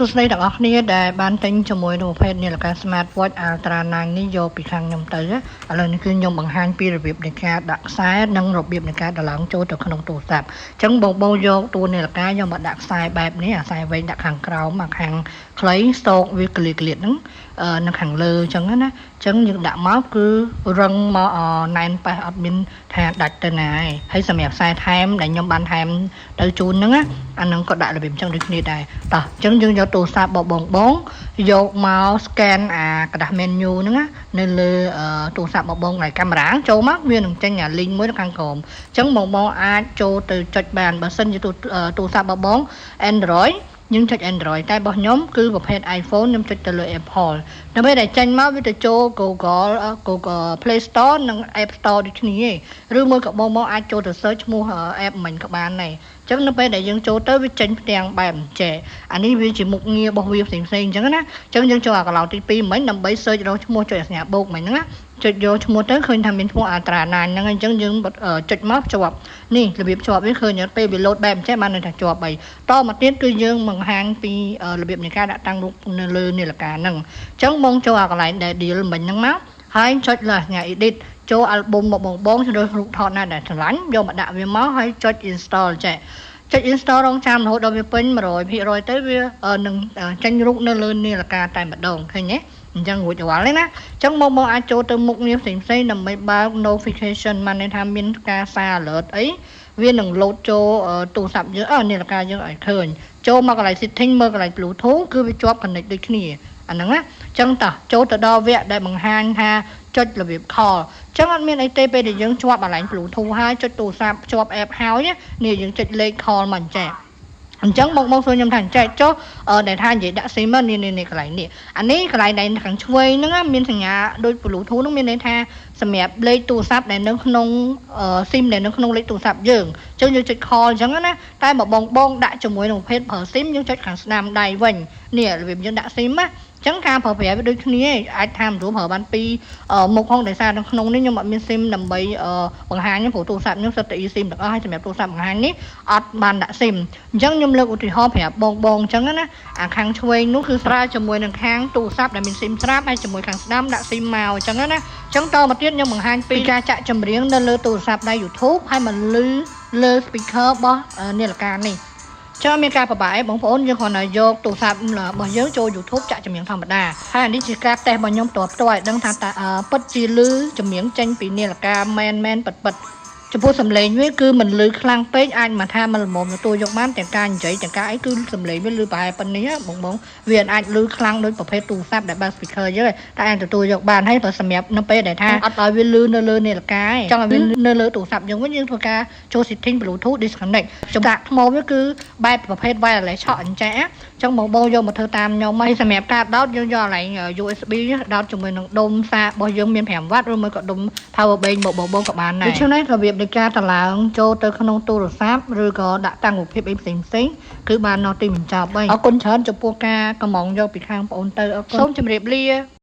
សួស្តីទាំងអស់គ្នាដែលបានទិញជាមួយនឹងប្រភេទនាឡិកា Smart Watch Ultra 9 នេះយកពីខាងខ្ញុំទៅឥឡូវនេះគឺខ្ញុំបង្ហាញពីរបៀបនៃការដាក់ខ្សែនិងរបៀបនៃការដឡើងចូលទៅក្នុងទូរស័ព្ទអញ្ចឹងបងយកតួនាឡិកាយកមកដាក់ខ្សែបែបនេះអាខ្សែវែងដាក់ខាងក្រោមមកខាងខ្លីស្ទោកវាក្លៀតហ្នឹងនៅខាងលើអញ្ចឹងណាអញ្ចឹងយើងដាក់មកគឺរឹងមកណែនប៉ះអត់មានថាដាច់ទៅណាហើយសម្រាប់ខ្សែថែមដែលខ្ញុំបានថែមទៅជូនហ្នឹងអាហ្នឹងក៏ដាក់របៀបអញ្ចឹងដូចគ្នាដែរតោះអញ្ចឹងយើងយកទូរស័ព្ទបងយកមក scan អាกระดาษ menu ហ្នឹងនៅលើទូរស័ព្ទបងហើយកាមេរ៉ាចូលមកវានឹងចេញអា link មួយនៅខាងក្រោមអញ្ចឹងបងអាចចូលទៅចុចបានបើសិនជាទូរស័ព្ទបង Android យើងចុច Android តែរបស់ខ្ញុំគឺប្រភេទ iPhone ខ្ញុំចុចទៅលើ Apple ដើម្បីតែចេញមកវាទៅចូល Google Play Store និង App Store ដូចគ្នាឬមួយក៏បងអាចចូលទៅ search ឈ្មោះ app មិញក៏បានដែរអញ្ចឹងនៅពេលដែលយើងចូលទៅវាចេញផ្ទាំងបែបអញ្ចេះអានេះវាជាមុខងាររបស់វាផ្សេងអញ្ចឹងណាអញ្ចឹងយើងចូលអាកន្លោទី2មិញដើម្បី search រកឈ្មោះចុចអាសញ្ញាបូកមិញហ្នឹងណាចុចយកឈ្មោះទៅឃើញថាមានឈ្មោះ Ultra 9ហ្នឹងអញ្ចឹងយើងចុចមកជាប់នេះរបៀបជាប់វាឃើញពេលវា load បែបអញ្ចេះបានថាជាប់ហើយតមកទៀតគឺយើងបង្ហាញពីរបៀបនៃការដាក់តាំងរូបនៅលើនាឡិកាហ្នឹងអញ្ចឹងបងចូលអាកន្លែងដែល deal មិញហ្នឹងមកហើយចុចលើអាសញ្ញា edit ចូល album មកបងជ្រើសរូបថតណាដែលឆ្លាញ់យកមកដាក់វាមកហើយចុច install ចេះចុច install រងចាំរហូតដល់វាពេញ 100% ទៅវានឹងចេញរូបនៅលើនាឡិកាតែម្ដងឃើញទេអញ្ចឹងរួចរាល់ទេណាអញ្ចឹងបងអាចចូលទៅមុខងារផ្សេងដើម្បីបើក notification បានន័យថាមានការសារ alert អីវានឹង load ចូលទូរស័ព្ទយើងនាឡិកាយើងឲ្យឃើញចូលមកកន្លែង setting មើលកន្លែង Bluetooth គឺវាជាប់ connect ដូចគ្នាអាហ្នឹងណាអញ្ចឹងតោះចូលទៅដល់វគ្គដែលបង្ហាញថាចុចរបៀប call អញ្ចឹងអត់មានអីទេពេលដែលយើងជាប់កន្លែង Bluetooth ហើយចុចទូរស័ព្ទជាប់ app ហើយនេះយើងចុចលេខ call មកអញ្ចឹងអញ្ចឹងបងសួរខ្ញុំថាចែកចុះដែលថានិយាយដាក់ SIM នេះកន្លែងនេះអានេះកន្លែងដែលខាងឆ្វេងហ្នឹងមានសញ្ញាដូច Bluetooth ហ្នឹងមានន័យថាសម្រាប់លេខទូរស័ព្ទដែលនៅក្នុង SIM ដែលនៅក្នុងលេខទូរស័ព្ទយើងអញ្ចឹងយើងចុច call អញ្ចឹងណាតែបើបងដាក់ជាមួយនឹងប្រភេទប្រើ SIM យើងចុចខាងស្ដាំដៃវិញនេះរបៀបយើងដាក់ SIM ណាអញ្ចឹងការប្រើប្រាស់វាដូចគ្នាអាចថាមិនរួមប្រើបានពីមុខផងដោយសារនៅក្នុងនេះខ្ញុំអត់មាន SIM ដើម្បីបង្ហាញព្រោះទូរស័ព្ទខ្ញុំសិតតែ eSIM ទាំងអស់ហើយសម្រាប់ទូរស័ព្ទបង្ហាញនេះអត់បានដាក់ SIM អញ្ចឹងខ្ញុំលើកឧទាហរណ៍ប្រាប់បងអញ្ចឹងណាអាខាងឆ្វេងនោះគឺស្រាលជាមួយនឹងខាងទូរស័ព្ទដែលមាន SIM ស្រាប់ហើយជាមួយខាងស្ដាំដាក់ SIM មកអញ្ចឹងណាអញ្ចឹងតមកទៀតខ្ញុំបង្ហាញពីការចាក់ចម្រៀងនៅលើទូរស័ព្ទដៃ YouTube ហើយមកលឺលើ speaker របស់នាឡិកានេះចាំមានការប្របែកបងប្អូនយើងគ្រាន់តែយកទូរស័ព្ទរបស់យើងចូល YouTube ចាក់ចម្រៀងធម្មតាហើយនេះជាការតេស្តរបស់ខ្ញុំផ្ទាល់ឲ្យដឹងថាពិតជាលឺចម្រៀងចេញពីនាឡិកាមែនពិតចំពោះសំឡេងវាគឺមិនលឺខ្លាំងពេកអាចមកថាមិនល្មមទទួលយកបានទាំងការនិយាយទាំងការអីគឺសំឡេងវាលឺប្រហែលប៉ុណ្នេះបងវាអាចលឺខ្លាំងដូចប្រភេទទូរស័ព្ទដែលបើក speaker យើងតែអាចទទួលយកបានហើយបើសម្រាប់នៅពេលដែលថាអត់ឲ្យវាលឺនៅលើនាឡិកាឯងចង់ឲ្យវានៅលើទូរស័ព្ទយើងវិញយើងធ្វើការចូល setting Bluetooth disconnect ចំដាក់ថ្មវាគឺបែបប្រភេទ wireless ឆក់អញ្ចឹងអញ្ចឹងបងយកមកធ្វើតាមខ្ញុំហើយសម្រាប់ការដោតយើងយកកន្លែង USB ដោតជាមួយនឹងដុំសាររបស់យើងមាន 5W ឬមួយក៏ដុំ power bank បងក៏បានដែរដូច្នេះរបៀបនៃការតឡើងចូលទៅក្នុងទូរស័ព្ទឬក៏ដាក់តាំងរូបភាពអីផ្សេងគឺបានដល់ទីបញ្ចប់ហើយអរគុណច្រើនចំពោះការកំងយកពីខាងបងអូនទៅអរគុណសូមជម្រាបលា